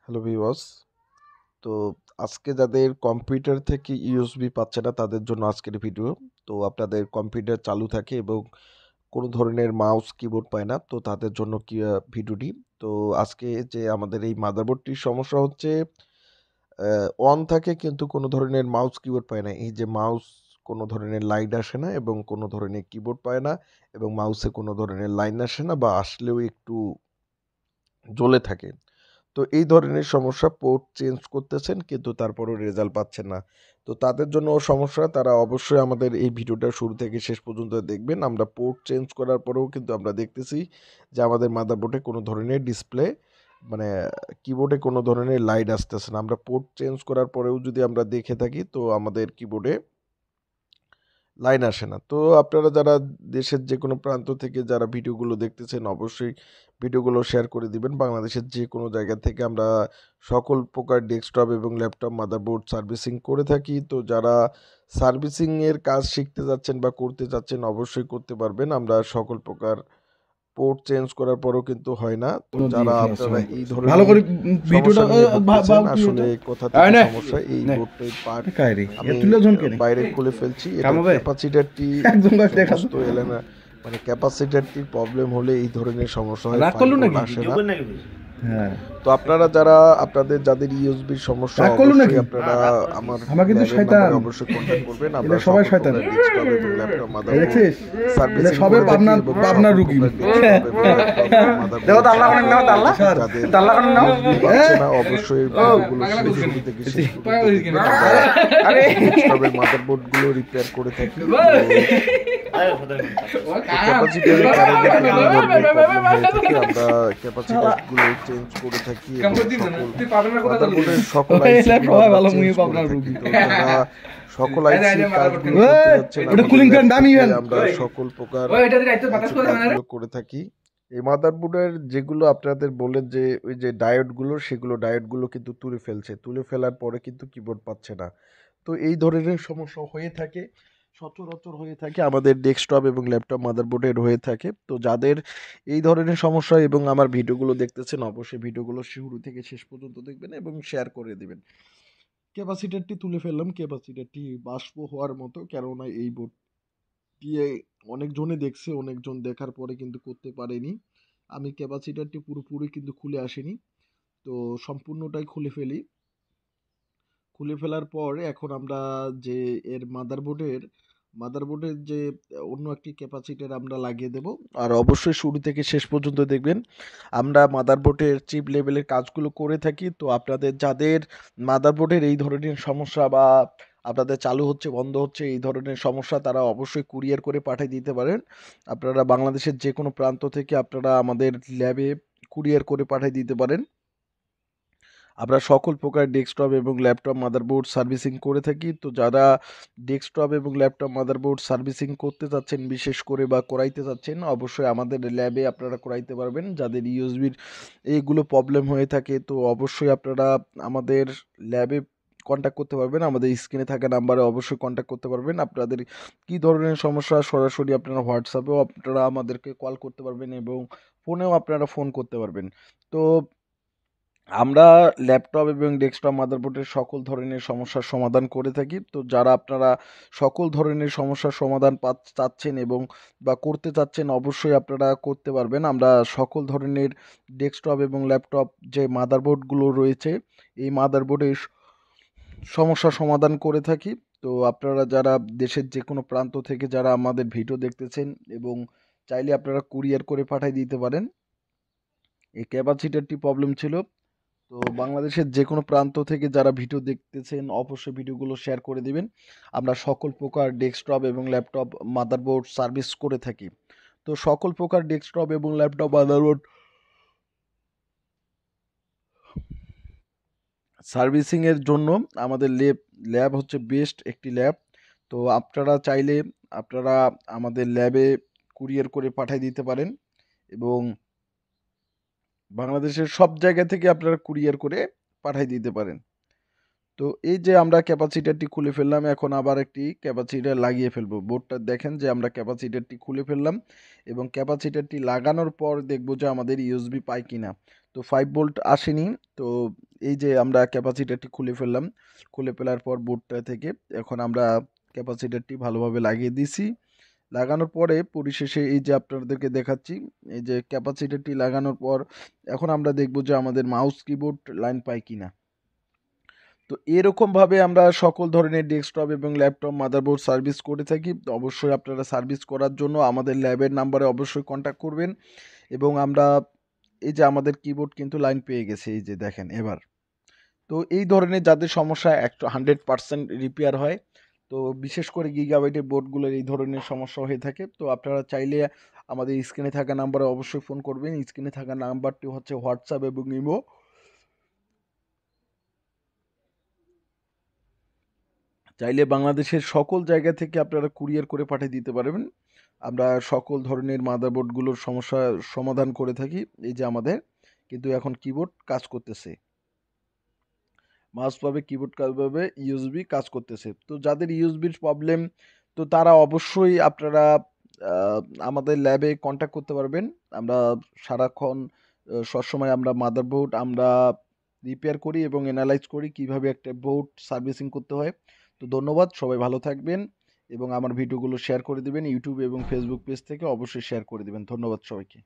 Hello viewers. তো আজকে যাদের কম্পিউটার থেকে ইউএসবি পাচ্ছে না তাদের জন্য আজকের ভিডিও। তো আপনাদের কম্পিউটার চালু থাকে এবং কোনো ধরনের মাউস কিবোর্ড পায় না, তো তাদের জন্য কি ভিডিওটি। তো আজকে যে আমাদের এই মাদারবোর্ডটির সমস্যা হচ্ছে, অন থাকে কিন্তু কোনো ধরনের মাউস কিবোর্ড পায় না। এই যে মাউস, কোনো ধরনের লাইট আসে না এবং কোনো ধরনের কিবোর্ড পায় না এবং মাউসে কোনো ধরনের লাইন আসে না, বা আসলেও একটু জ্বলে থাকে। তো এই ধরনের সমস্যা, পোর্ট চেঞ্জ করতেছেন কিন্তু তারপরেও রেজাল্ট পাচ্ছেন না। তো তাদের জন্য সমস্যা, তারা অবশ্যই আমাদের এই ভিডিওটা শুরু থেকে শেষ পর্যন্ত দেখবেন। আমরা পোর্ট চেঞ্জ করার পরেও কিন্তু আমরা দেখতেছি যে আমাদের মাদারবোর্ডে কোনো ধরনের ডিসপ্লে, মানে কিবোর্ডে কোনো ধরনের লাইট আসতেছে না। আমরা পোর্ট চেঞ্জ করার পরেও যদি আমরা দেখে থাকি তো আমাদের কিবোর্ডে লাইন আসে না। তো আপনারা যারা দেশের যে কোনো প্রান্ত থেকে যারা ভিডিওগুলো দেখতেছেন অবশ্যই ভিডিওগুলো শেয়ার করে দিবেন। বাংলাদেশের যে কোনো জায়গা থেকে আমরা সকল প্রকার ডেস্কটপ এবং ল্যাপটপ মাদারবোর্ড সার্ভিসিং করে থাকি। তো যারা সার্ভিসিংয়ের কাজ শিখতে যাচ্ছেন বা করতে চাচ্ছেন অবশ্যই করতে পারবেন। আমরা সকল প্রকার পোর্ট চেঞ্জ করার পরেও কিন্তু হয় না। তো যারা আপনারা এই ভালো ধরনের করে ভিডিওটা সমস্যা নিয়ে ভুগতেছেন, কি আসলে এটা কোথা থেকে নে সমস্যা, এই নে বোর্ডটির পার্ট কাইরি আমি তুলে জন কেনে বাইরে খুলে ফেলছি। কাম এটার হবে ক্যাপাসিটারটি একদম গাছ দেখা সমস্ত এলাকা, মানে ক্যাপাসিটারটির প্রবলেম হলে এই ধরনের সমস্যা হয়, রাগ ফাইল করলো বোর্ড নাকি আসে না। হ্যাঁ তো আপনারা যারা আপনাদের যাদের ইউএসবির সমস্যা রাগ করলো অবশ্যই নাকি আপনারা আমার আমার কিন্তু ল্যাবের শয়তান নাম্বারে অবশ্যই কন্ট্যাক্ট করবেন। আমরা এরা সবাই সকল শয়তান প্রকার ডেস্কটপ এবং ল্যাপটপ মাদারবোর্ড দেখছিস এরা সার্ভিসিং সবে করে থাকি পাবনার এবং পাবনার সকল রুগী প্রকার ডেস্কটপ এবং ল্যাপটপ দেখো মাদারবোর্ড তাল্লা সার্ভিসিং নাও করে তাল্লা থাকি। যাদের তাল্লা নাও ইউএসবি পাচ্ছে না অবশ্যই ভিডিওগুলো শুরু থেকে শেষ পর্যন্ত দেখবেন। আমরা আরে ডেস্কটপের মাদারবোর্ডগুলো রিপেয়ার করে থাকি। ক্যাপাসিটরের কারণে বিভিন্ন ধরনের প্রবলেম হয়ে থাকে। আমরা ক্যাপাসিটরগুলো চেঞ্জ করে থাকি এবং মাদারবোর্ডের সকল আইসিগুলো আমরা চেঞ্জ করে থাকি। তো যারা সকল আইসি কাজগুলো করতে যাচ্ছেন ওটা আমাদের কুলিং ফ্যান ল্যাব দামি থেকে ফ্যান আমরা সকল প্রকার আইসি করে কাজগুলো করে থাকি। এই মাদারবোর্ডের যেগুলো আপনাদের বললেন যে ওই যে ডায়োডগুলো, সেগুলো ডায়োডগুলো কিন্তু তুলে ফেলছে, তুলে ফেলার পরে কিন্তু কিবোর্ড পাচ্ছে না। তো এই ধরনের সমস্যা হয়ে থাকে, সচরাচর হয়ে থাকে আমাদের ডেস্কটপ এবং ল্যাপটপ মাদারবোর্ডের হয়ে থাকে। তো যাদের এই ধরনের সমস্যা এবং আমার ভিডিওগুলো দেখতেছেন অবশ্যই ভিডিওগুলো শুরু থেকে শেষ পর্যন্ত দেখবেন এবং শেয়ার করে দিবেন। ক্যাপাসিটারটি তুলে ফেললাম, ক্যাপাসিটারটি বাষ্প হওয়ার মতো, কেননা এই বোর্ডটি অনেকজনে দেখছে, অনেকজন দেখার পরে কিন্তু করতে পারেনি। আমি ক্যাপাসিটারটি পুরোপুরি কিন্তু খুলে আসিনি, তো সম্পূর্ণটাই খুলে ফেলি। খুলে ফেলার পর এখন আমরা যে এর মাদারবোর্ডের যে অন্য একটি ক্যাপাসিটর আমরা লাগিয়ে দেব। আর অবশ্যই শুরু থেকে শেষ পর্যন্ত দেখবেন। আমরা মাদারবোর্ডের চিপ লেভেলের কাজগুলো করে থাকি। তো আপনাদের যাদের মাদারবোর্ডের এই ধরনের সমস্যা, বা আপনাদের চালু হচ্ছে বন্ধ হচ্ছে এই ধরনের সমস্যা, তারা অবশ্যই কুরিয়ার করে পাঠিয়ে দিতে পারেন। আপনারা বাংলাদেশের যে কোনো প্রান্ত থেকে আপনারা আমাদের ল্যাবে কুরিয়ার করে পাঠিয়ে দিতে পারেন। আমরা সকল প্রকার ডেস্কটপ এবং ল্যাপটপ মাদারবোর্ড সার্ভিসিং করে থাকি। তো যারা ডেস্কটপ এবং ল্যাপটপ মাদারবোর্ড সার্ভিসিং করতে চাচ্ছেন বিশেষ করে, বা করাইতে চাচ্ছেন, অবশ্যই আমাদের ল্যাবে আপনারা করাইতে পারবেন। যাদের ইউএসবির এইগুলো প্রবলেম হয়ে থাকে তো অবশ্যই আপনারা আমাদের ল্যাবে কন্ট্যাক্ট করতে পারবেন। আমাদের স্ক্রিনে থাকা নাম্বারে অবশ্যই কন্ট্যাক্ট করতে পারবেন। আপনাদের কী ধরনের সমস্যা সরাসরি আপনারা হোয়াটসঅ্যাপেও আপনারা আমাদেরকে কল করতে পারবেন এবং ফোনেও আপনারা ফোন করতে পারবেন। তো আমরা ল্যাপটপ এবং ডেস্কটপ মাদারবোর্ডের সকল ধরনের সমস্যার সমাধান করে থাকি। তো যারা আপনারা সকল ধরনের সমস্যার সমাধান চাচ্ছেন এবং বা করতে চাচ্ছেন অবশ্যই আপনারা করতে পারবেন। আমরা সকল ধরনের ডেস্কটপ এবং ল্যাপটপ যে মাদারবোর্ডগুলো রয়েছে এই মাদারবোর্ডের সমস্যার সমাধান করে থাকি। তো আপনারা যারা দেশের যে কোনো প্রান্ত থেকে যারা আমাদের ভিডিও দেখতেছেন এবং চাইলে আপনারা কুরিয়ার করে পাঠিয়ে দিতে পারেন। এই ক্যাপাসিটারটি প্রবলেম ছিল। তো বাংলাদেশের যে কোনো প্রান্ত থেকে যারা ভিডিও দেখতেছেন অবশ্যই ভিডিওগুলো শেয়ার করে দিবেন। আমরা সকল প্রকার ডেস্কটপ এবং ল্যাপটপ মাদারবোর্ড সার্ভিস করে থাকি। তো সকল প্রকার ডেস্কটপ এবং ল্যাপটপ মাদারবোর্ড সার্ভিসিংয়ের জন্য আমাদের ল্যাব হচ্ছে বেস্ট একটি ল্যাব। তো আপনারা চাইলে আপনারা আমাদের ল্যাবে কুরিয়ার করে পাঠিয়ে দিতে পারেন এবং বাংলাদেশের সব জায়গা থেকে আপনারা কুরিয়ার করে পাঠিয়ে দিতে পারেন। তো এই যে আমরা ক্যাপাসিটারটি খুলে ফেললাম, এখন আবার একটি ক্যাপাসিটার লাগিয়ে ফেলবো। বোর্ডটা দেখেন যে আমরা ক্যাপাসিটারটি খুলে ফেললাম এবং ক্যাপাসিটারটি লাগানোর পর দেখবো যে আমাদের ইউএসবি পাই কিনা। তো 5 ভোল্ট আসেনি। তো এই যে আমরা ক্যাপাসিটরটি খুলে ফেললাম, খুলে ফেলার পর বোর্ডটা থেকে এখন আমরা ক্যাপাসিটরটি ভালোভাবে লাগিয়ে দিছি। লাগানোর পরে পরিশেষে এই যে আপনাদেরকে দেখাচ্ছি, এই যে ক্যাপাসিটরটি লাগানোর পর এখন আমরা দেখব যে আমাদের মাউস কিবোর্ড লাইন পায় কিনা। তো এরকমভাবে আমরা সকল ধরনের ডেস্কটপ এবং ল্যাপটপ মাদারবোর্ড সার্ভিস করে থাকি। তো অবশ্যই আপনারা সার্ভিস করার জন্য আমাদের ল্যাবের নাম্বারে অবশ্যই কন্ট্যাক্ট করবেন এবং আমরা এই যে আমাদের কিবোর্ড কিন্তু লাইন পেয়ে গেছে, এই যে দেখেন এবার। তো এই ধরনের যাদের সমস্যা 100% রিপেয়ার হয়, তো বিশেষ করে গিগাবাইটের বোর্ডগুলোর এই ধরনের সমস্যা হয়ে থাকে। তো আপনারা চাইলে আমাদের স্ক্রিনে থাকা নাম্বারে অবশ্যই ফোন করবেন। স্ক্রিনে থাকা নাম্বারটি হচ্ছে হোয়াটসঅ্যাপ এবং ইমো। চাইলে বাংলাদেশের সকল জায়গা থেকে আপনারা কুরিয়ার করে পাঠিয়ে দিতে পারবেন। আমরা সকল ধরনের মাদারবোর্ডগুলোর সমস্যা সমাধান করে থাকি। এই যে আমাদের কিন্তু এখন কিবোর্ড কাজ করতেছে, মাউস পাবে, কিবোর্ড কাজ পাবে, ইউএসবি কাজ করতেছে। তো যাদের ইউএসবির প্রবলেম, তো তারা অবশ্যই আপনারা আহ, আমাদের ল্যাবে কন্ট্যাক্ট করতে পারবেন। আমরা সারাক্ষণ সবসময় আমরা মাদারবোর্ড আমরা রিপেয়ার করি এবং অ্যানালাইজ করি কিভাবে একটা বোর্ড সার্ভিসিং করতে হয়। তো ধন্যবাদ, সবাই ভালো থাকবেন এবং আমার ভিডিওগুলো শেয়ার করে দিবেন ইউটিউব এবং ফেসবুক পেজ থেকে অবশ্যই শেয়ার করে দিবেন। ধন্যবাদ সবাইকে।